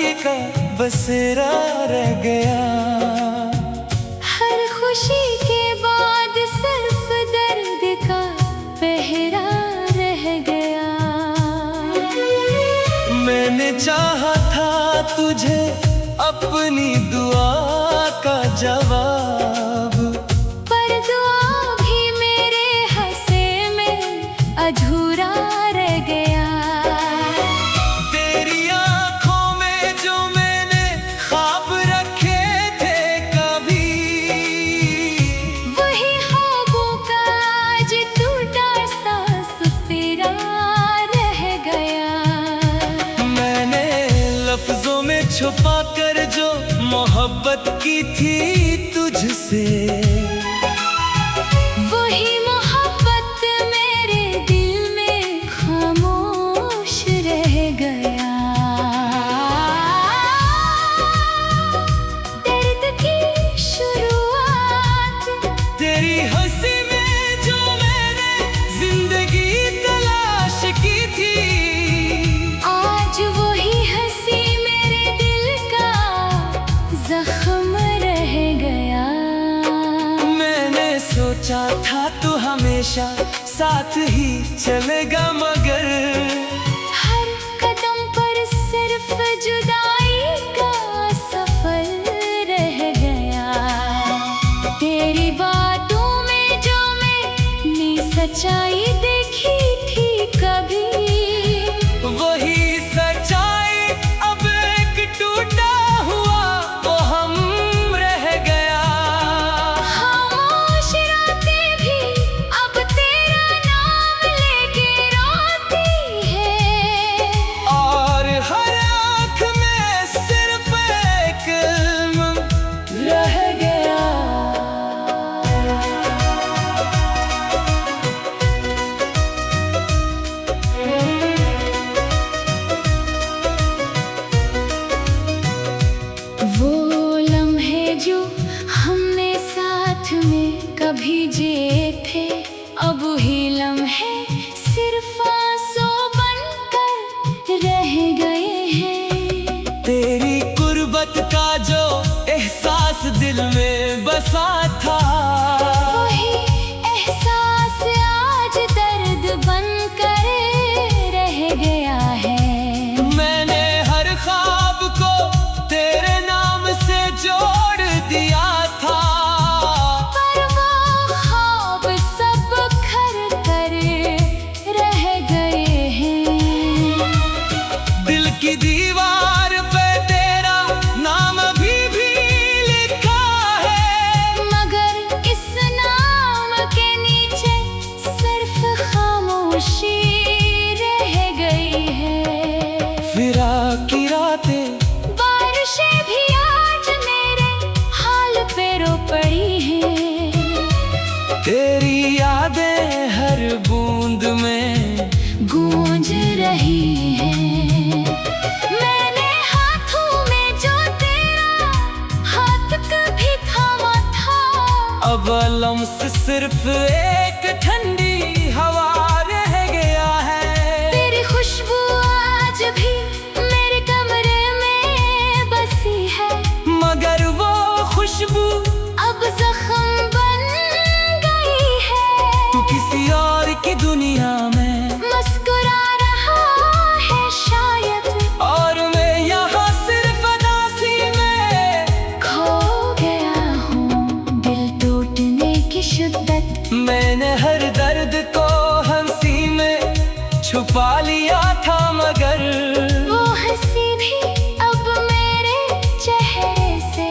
जिंदगी का बसेरा रह गया। हर खुशी के बाद सिर्फ दर्द का पहरा रह गया। मैंने चाहा था तुझे अपनी दुआ का जवाब, पर दुआ भी मेरे हंसे में अधूरा रह गया। तेरी आंखों में जो मैंने ख्वाब रखे थे कभी, वही ख्वाबों का आज टूटा सा सफेरा रह गया। मैंने लफ्जों में छुपा कर जो मोहब्बत की थी तुझसे, वही मोहब्बत मेरे दिल में खामोश रह गया। दर्द की शुरुआत तेरी हंसी में जो मैंने जिंदगी तलाश की थी, आज वही हंसी मेरे दिल का जख्म रह गया। मैंने सोचा था तू हमेशा साथ ही चलेगा, मगर हर कदम पर सिर्फ जुदाई का सफर रह गया। तेरी बातों में जो मैंने सच्चाई देखी थी कभी, वही सच्चाई अब एक टूटा हुआ वो हम रह गया। खामोश रातें भी अब तेरा नाम लेके रोती है, और हर आँख में सिर्फ एक इल्म रह गया। वो लम्हे जो हमने साथ में कभी जिए थे, अब वही लम्हे सिर्फ आंसू बनकर रह गए हैं। तेरी कुर्बत का जो एहसास दिल में बसा था, वही एहसास आज दर्द बनकर रह गया है। मैंने हर ख्वाब को तेरे नाम से जोड़ दिया था, पर वो ख्वाब सब खर कर रह गए हैं। दिल की दीवार पे तेरा नाम अभी भी लिखा है, मगर इस नाम के नीचे सिर्फ खामोशी रह गई है। फिराक की रातें बारिशें भी आज मेरे हाल पे रो पड़ी हैं। तेरी यादें हर बूंद में गूंज रही हैं। मैंने हाथों में जो तेरा हाथ कभी थामा था, अब लम्स सिर्फ एक ठंडी हवा रह गया है। तेरी खुशबू आज भी मेरे कमरे में बसी है, मगर वो खुशबू अब जख्म बन गई है। तू किसी और की दुनिया में, मुस्कुरा रहा है शायद, और मैं यहाँ सिर्फ अदासी में खो गया हूँ दिल टूटने की शिद्दत। मैंने हर दर्द को हंसी में छुपा लिया था, मगर वो हंसी भी अब मेरे चेहरे से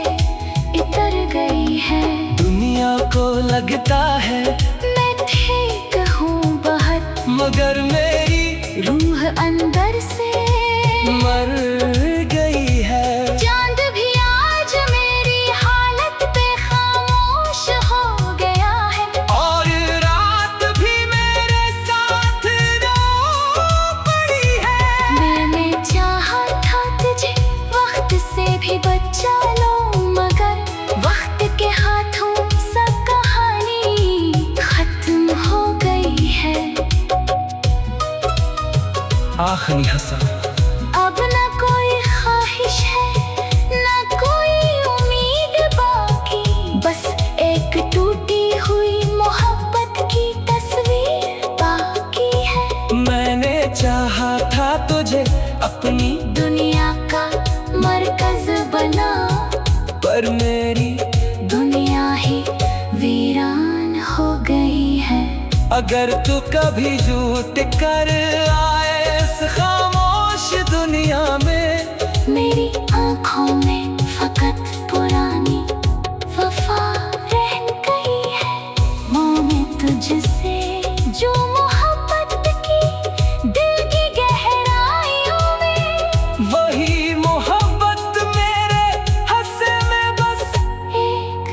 इतर गई है। दुनिया को लगता है मैं ठीक हूँ बहुत, मगर मेरी रूह अंदर से मर गई है। चांद भी आज मेरी हालत पे खामोश हो गया है, और रात भी मेरे साथ रो पड़ी है। मैंने चाहा था तुझे वक्त से भी बचा लो, मगर वक्त के हाथों सब कहानी खत्म हो गई है। आखिरी हंसा अब न कोई ख्वाहिश है पर मेरी दुनिया ही वीरान हो गई है। अगर तू कभी झूठ कर आए इस खामोश दुनिया में, मेरी आंखों में फकत पुरानी वफा रह गई है। मोह तुझसे जो मोहब्बत की दिल की गहराइयों में, वही मोहब्बत मेरे हंसे में बस एक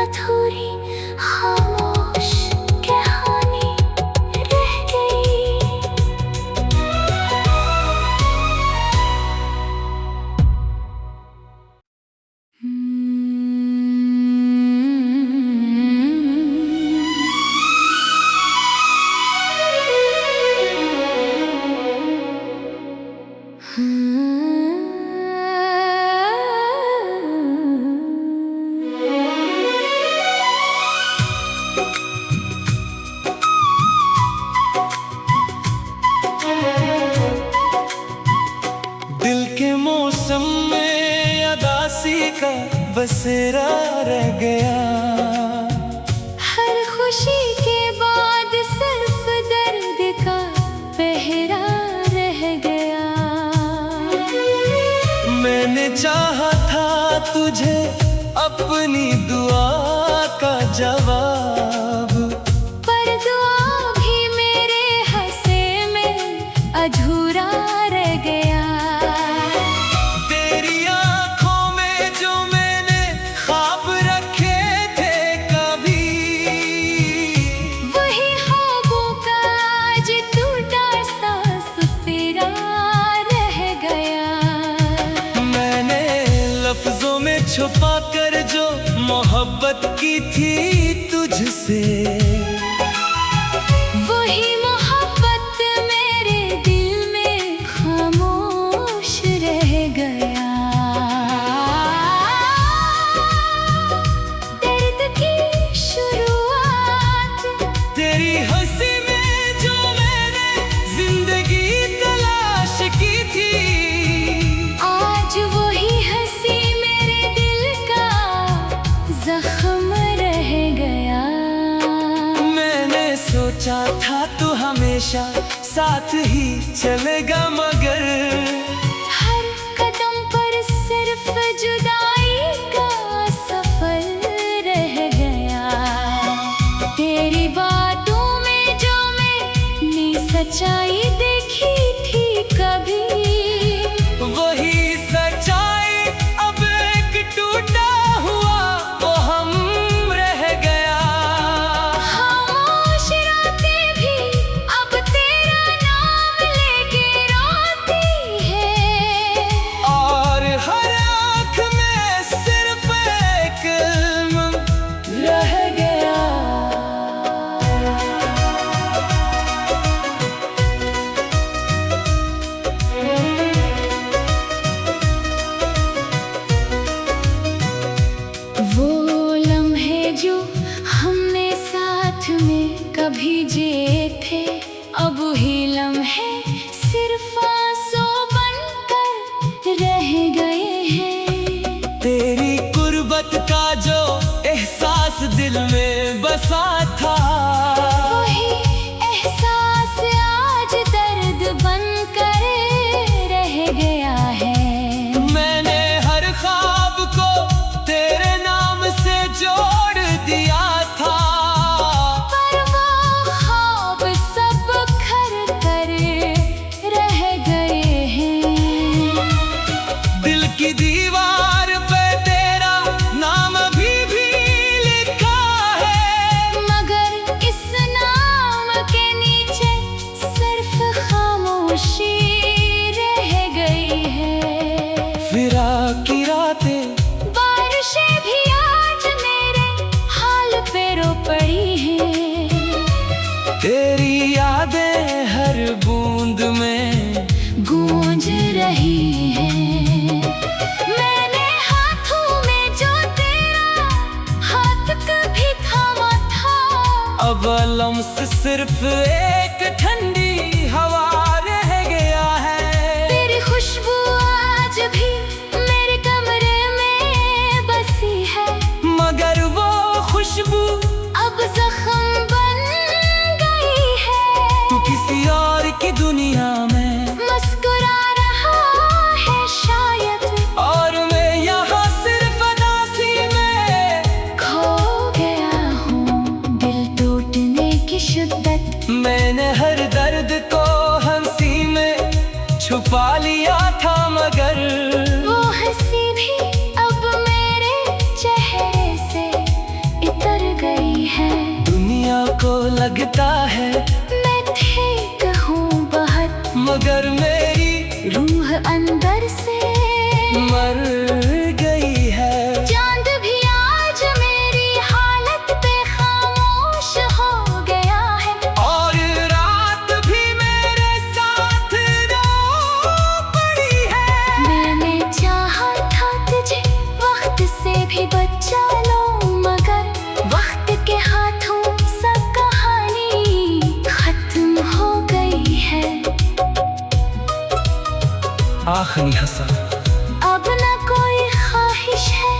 अधूरी खामोश कहानी रह गई। दिल के मौसम में उदासी का बसेरा रह गया। हर खुशी के बाद सिर्फ दर्द का पहरा रह गया। मैंने चाहा था तुझे अपनी दुआ का जवाब, पर दुआ भी मेरे हंसे में अधूरा रह गया। तेरी आंखों में जो मैंने ख्वाब रखे थे कभी, वही ख्वाबों का आज टूटा सा सफेरा रह गया। मैंने लफ्जों में छुपा कर जो मोहब्बत की थी तुझसे, वही मोहब्बत मेरे दिल में खामोश रह गया। दर्द की शुरुआत तेरी हंसी में जो मैंने जिंदगी तलाश की थी, आज वही हंसी मेरे दिल का जख्म रह गया। मैंने सोचा था तू हमेशा साथ ही चलेगा, मगर हर कदम पर सिर्फ जुदाई का सफर रह गया। तेरी बातों में जो मैंने सच्चाई देखी थी कभी, वही सच्चाई अब एक टूटा हुआ वो हम रह गया। खामोश रातें भी अब तेरा नाम लेके रोती है। और हर आँख में सिर्फ एक इल्म रह गया। वो लम्हे जो हमने साथ में कभी जिए थे, अब ही लम्हे सिर्फ आंसू बनकर रह गए हैं। तेरी कुर्बत का जो एहसास दिल में बसा था, वही एहसास आज दर्द बनकर रह गया है। मैंने हर ख्वाब को तेरे नाम से जोड़ दिया था, पर वो ख्वाब सब खर कर रह गए हैं। दिल की दीवार पे तेरा नाम अभी भी लिखा है, मगर इस नाम के नीचे सिर्फ खामोशी रह गई है। फिराक की रातें बारिशें भी आज मेरे हाल पे रो पड़ी हैं। तेरी यादें हर बूंद में गूंज रही हैं। मैंने हाथों में जो तेरा हाथ कभी थामा था, अब लम्स सिर्फ एक ठंडी हवा रह गया है। तेरी खुशबू आज भी मेरे कमरे में बसी लगता है मैं ठीक हूँ बहुत, मगर मेरी रूह अंदर से मर गई है। चांद भी आज मेरी हालत पे खामोश हो गया है, और रात भी मेरे साथ रो पड़ी है। मैंने चाहा था तुझे वक्त से भी बचा लो, मगर वक्त के हाथों सब कहानी खत्म हो गई है। आखिरी हंसा, अब न कोई ख्वाहिश है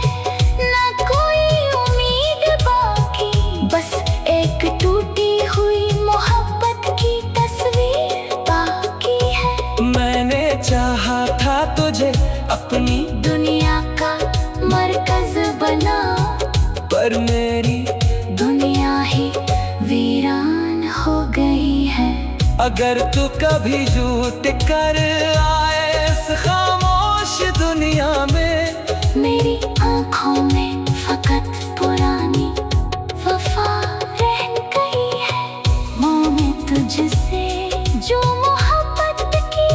न कोई उम्मीद बाकी, बस एक टूटी हुई मोहब्बत की तस्वीर बाकी है। मैंने चाहा था तुझे अपनी दुनिया का मरकज बना, पर मेरी दुनिया ही वीरान हो गई है। अगर तू कभी झूठ कर आए इस खामोश दुनिया में, मेरी आँखों में फकत पुरानी वफा रह गई है। मोह तुझसे जो मोहब्बत की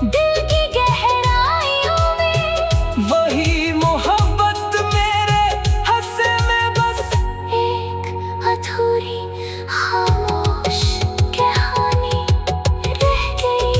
दिल की गहराइयों में, वही मोहब्बत मेरे हंसे में बस एक अधूरी खामोश कहानी रह गई।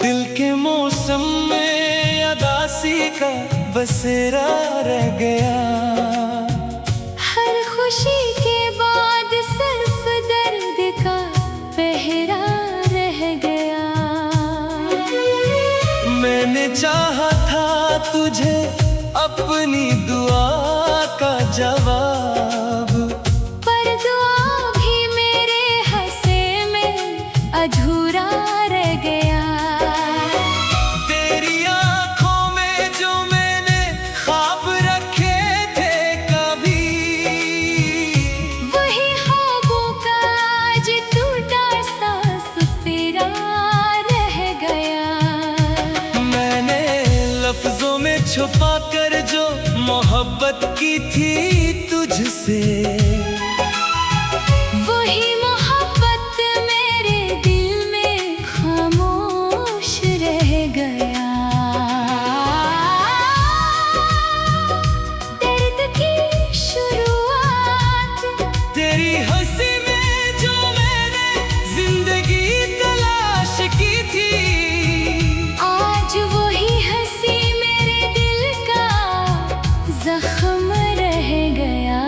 दिल के मौसम में अदासी का बसेरा रह गया। हर खुशी के बाद सिर्फ दर्द का पहरा रह गया। मैंने चाहा था तुझे अपनी दुआ का जवाब, पर दुआ भी मेरे हंसे में अधूरा रह गया। तेरी आंखों में जो मैंने ख्वाब रखे थे कभी, वही ख्वाबों का आज टूटा सा सफेरा रह गया। मैंने लफ्जों में छुपा कर जो मोहब्बत की थी तुझसे, वही मोहब्बत मेरे दिल में खामोश रह गया। दर्द की शुरुआत तेरी हंसी में जो मैंने जिंदगी तलाश की थी, आज वही हंसी मेरे दिल का जख्म रह गया।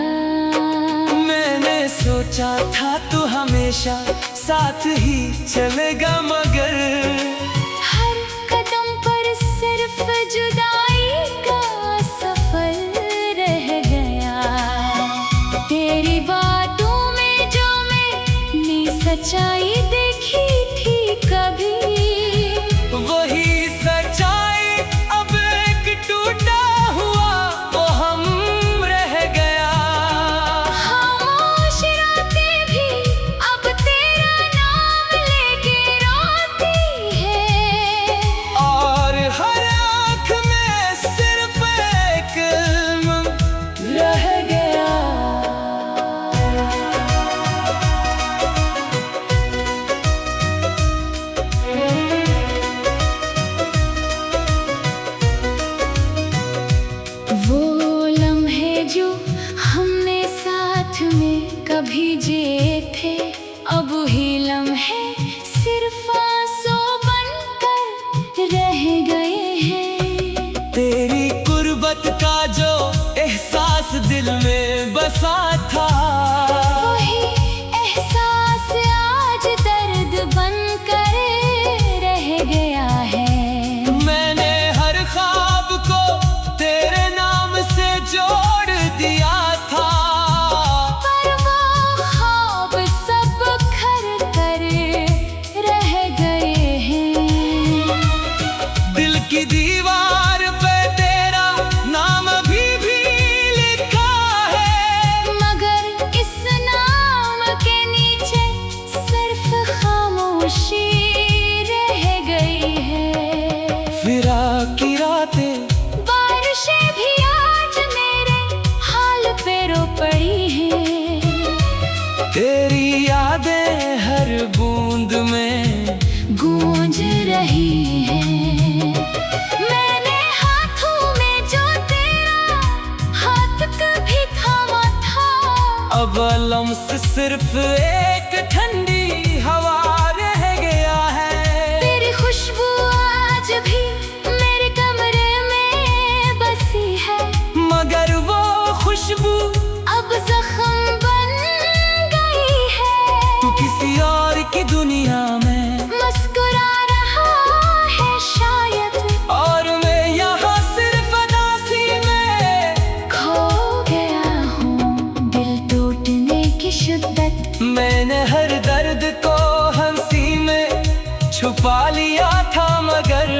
मैंने सोचा था तू हमेशा साथ ही चलेगा, मगर हर कदम पर सिर्फ जुदाई का सफर रह गया। तेरी बातों में जो मैंने सच्चाई देखी थी कभी, वही सच्चाई अब एक टूटा हुआ वो हम रह गया। खामोश रातें भी अब तेरा नाम लेके रोती है, और हर आँख में सिर्फ एक इल्म रह गया। वो लम्हे जो हमने साथ में कभी जिए थे, अब ही लम्हे सिर्फ आंसू बनकर रह गए हैं। तेरी कुर्बत का जो एहसास दिल में बसा था, वही एहसास आज दर्द बनकर रह गया है। मैंने हर ख्वाब को तेरे नाम से जोड़ दिया था, हमसे सिर्फ एक ठंडी हवा रह गया है। तेरी खुशबू आज भी मेरे कमरे में बसी है, मगर वो खुशबू अब जख्म बन गई है। तू किसी और की दुनिया में मुस्कुरा रहा है शायद, और मैं यहाँ सिर्फ अदासी में खो गया हूँ दिल टूटने की शिद्दत। मैंने हर दर्द को हंसी में छुपा लिया था, मगर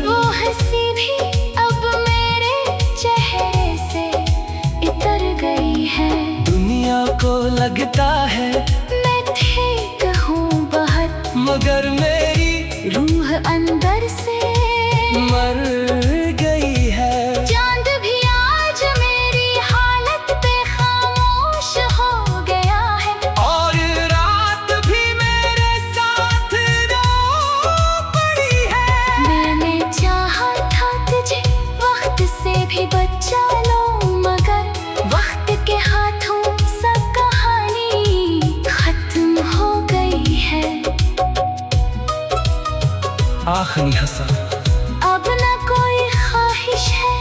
वो हंसी भी अब मेरे चेहरे से इतर गई है। दुनिया को लगता है मैं ठीक हूँ बहुत, मगर मेरी रूह अंदर से मर गई है। चांद भी आज मेरी हालत पे खामोश हो गया है, और रात भी मेरे साथ रो पड़ी है। मैंने चाहा था तुझे वक्त से भी बचा लो, मगर वक्त के हाथों सब कहानी खत्म हो गई है। आखिरी हंसा अब न कोई ख्वाहिश है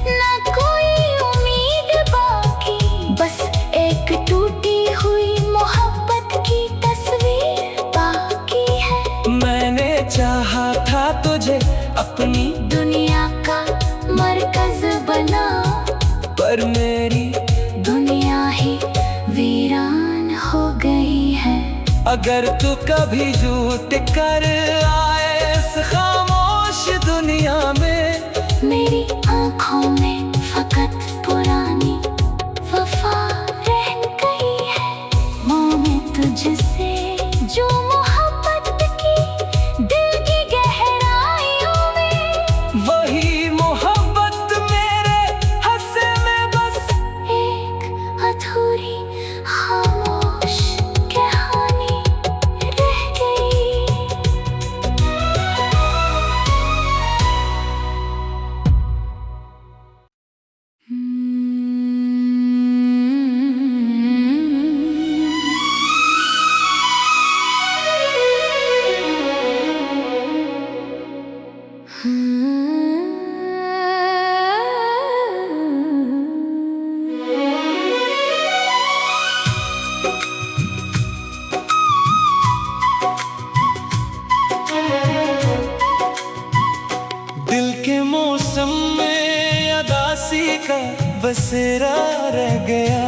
न कोई उम्मीद बाकी, बस एक टूटी हुई मोहब्बत की तस्वीर बाकी है। मैंने चाहा था तुझे अपनी दुनिया का मरकज बना, पर मेरी दुनिया ही वीरान हो गई है। अगर तू कभी झूठ कर आए इस खामोश दुनिया में, मेरी आंखों में फकत पुरानी वफा रह गई है। मोह तुझसे जो मोहब्बत की दिल की गहराइयों में, वही मोहब्बत मेरे हंसे में बस एक अधूरी खामोश कहानी रह गई। दिल के मौसम में अदासी का बसेरा रह गया।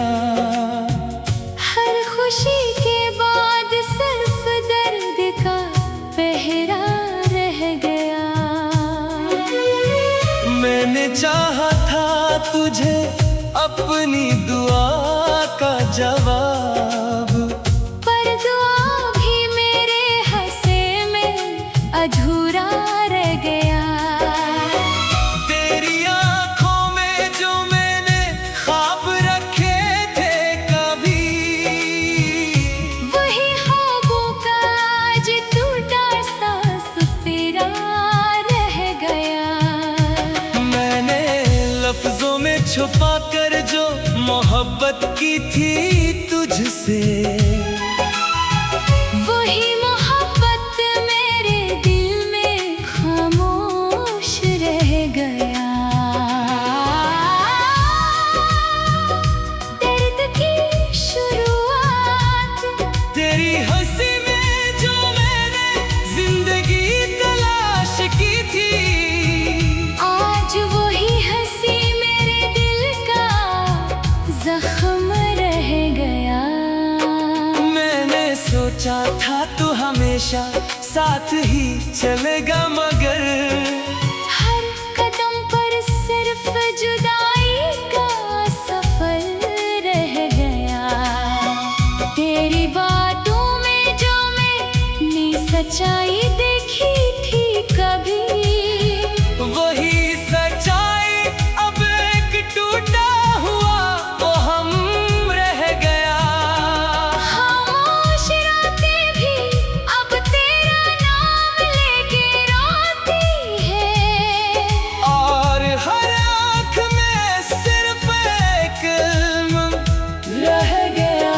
हर खुशी के बाद सिर्फ दर्द का पहरा रह गया। मैंने चाहा था तुझे अपनी दुआ का जवाब, पर दुआ भी मेरे हंसे में अधूरा रह गया। तेरी आंखों में जो मैंने ख्वाब रखे थे कभी, वही ख्वाबों का आज टूटा सा सफेरा रह गया। मैंने लफ्जों में छुपा कर जो मोहब्बत की थी तुझसे, वही मोहब्बत मेरे दिल में खामोश रह गया। दर्द की शुरुआत तेरी हंसी में जो मैंने जिंदगी तलाश की थी, आज वही हंसी मेरे दिल का जख्म रह गया। मैंने सोचा था तू हमेशा साथ ही चलेगा, मगर हर कदम पर सिर्फ जुदाई का सफर रह गया। तेरी बातों में जो मैंने सच्चाई देखी थी कभी, वही सच्चाई अब एक टूटा हुआ वो हम रह गया। खामोश रातें भी अब तेरा नाम लेके रोती है, और हर आँख में सिर्फ एक इल्म रह गया।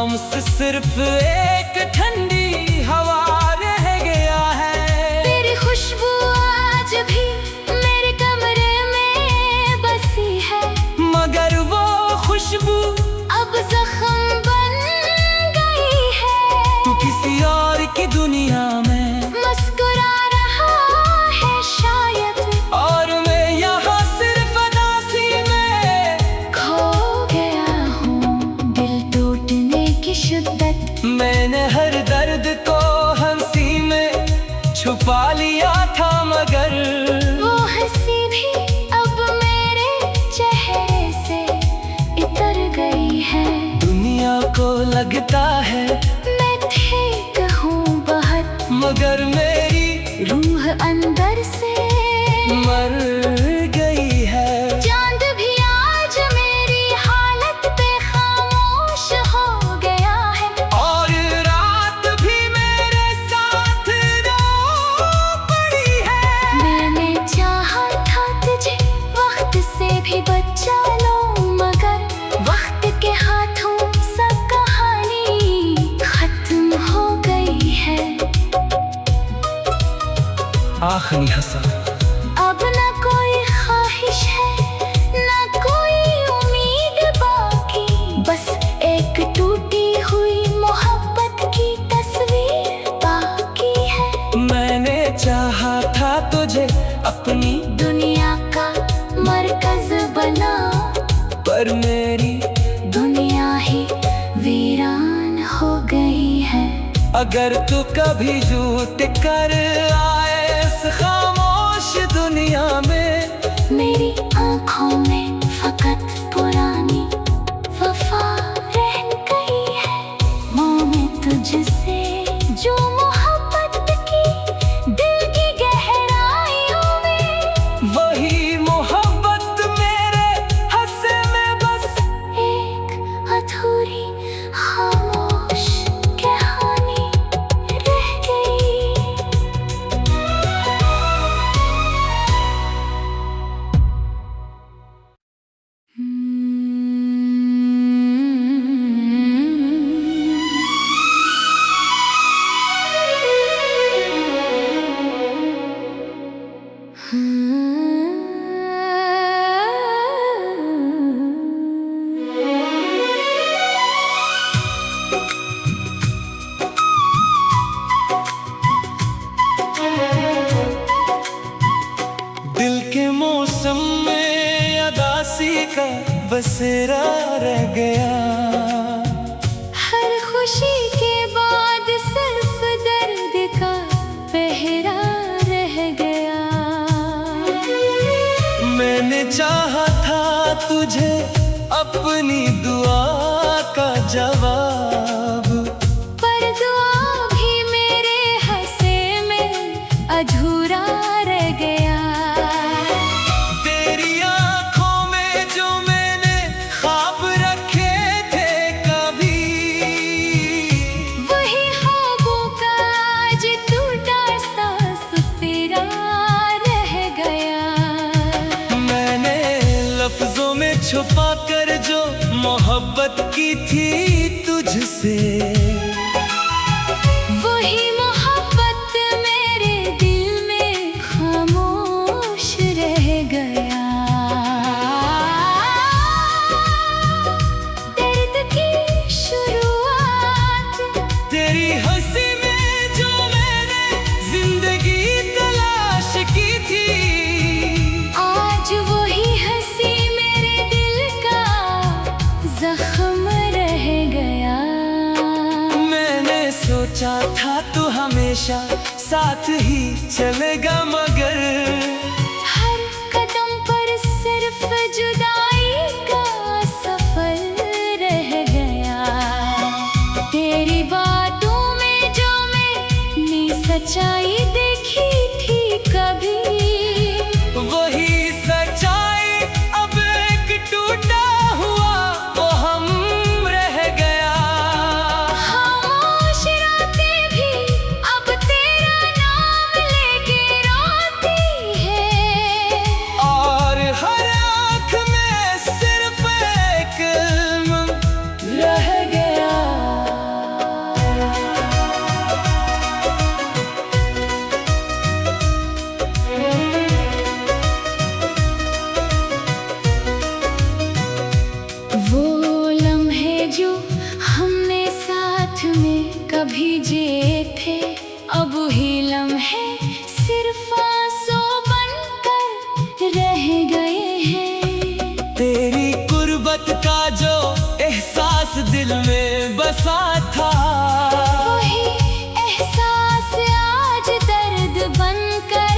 हमसे सिर्फ एक ठंडी हवा रह गया है। तेरी खुशबू आज भी मेरे कमरे में बसी है, मगर वो खुशबू अब जख्म बन गई है। तू किसी और की दुनिया में मुस्कुरा रहा है शायद, और मैं यहाँ सिर्फ अदासी में खो गया हूँ दिल टूटने की शिद्दत। मैंने हर दर्द को हंसी में छुपा लिया था, मगर वो हंसी भी अब मेरे चेहरे से इतर गई है। दुनिया को लगता है मैं ठीक हूँ बहुत, मगर मेरी रूह अंदर से मर गई है। चांद भी आज मेरी हालत पे खामोश हो गया है, और रात भी मेरे साथ रो पड़ी है। मैंने चाहा था तुझे वक्त से भी बचा लो, मगर वक्त के हाथों सब कहानी खत्म हो गई है। आखिरी हंसा अब न कोई ख्वाहिश है न कोई उम्मीद बाकी, बस एक टूटी हुई मोहब्बत की तस्वीर बाकी है। मैंने चाहा था तुझे अपनी दुनिया का मरकज बना, पर मेरी दुनिया ही वीरान हो गई है। अगर तू कभी झूठ कर आए इस खामोश दुनिया में, मेरी आंखों में फकत पुरानी वफा रह गई है। मोह तुझसे जो मोहब्बत की दिल की गहराइयों में, वही मोहब्बत मेरे हंसे में बस एक अधूरी खामोश कहानी रह गई। दिल के मौसम में अदासी का बसेरा रह गया। हर खुशी के बाद सिर्फ दर्द का पहरा रह गया। मैंने चाहा था तुझे अपनी दुआ का जवाब, पर दुआ भी मेरे हंसे में अधूरा रह गया। तेरी आंखों में जो मैंने ख्वाब रखे थे कभी, वही ख्वाबों का आज टूटा सा सफेरा रह गया। मैंने लफ्जों में छुपा कर जो मोहब्बत की थी तुझसे, वही मोहब्बत मेरे दिल में खामोश रह गया। दर्द की शुरुआत तेरी हंसी में जो मैंने जिंदगी तलाश की थी, आज वही हंसी मेरे दिल का जख्म रह गया। मैंने सोचा था तू हमेशा साथ ही चलेगा, मगर हर कदम पर सिर्फ जुदाई का सफर रह गया। तेरी बातों में जो मैंने सच्चाई देखी थी कभी, वही सच्चाई अब एक टूटा हुआ वो हम रह गया। खामोश रातें भी अब तेरा नाम लेके रोती है, और हर आँख में सिर्फ एक इल्म रह गया। जैसा था। वही एहसास आज दर्द बनकर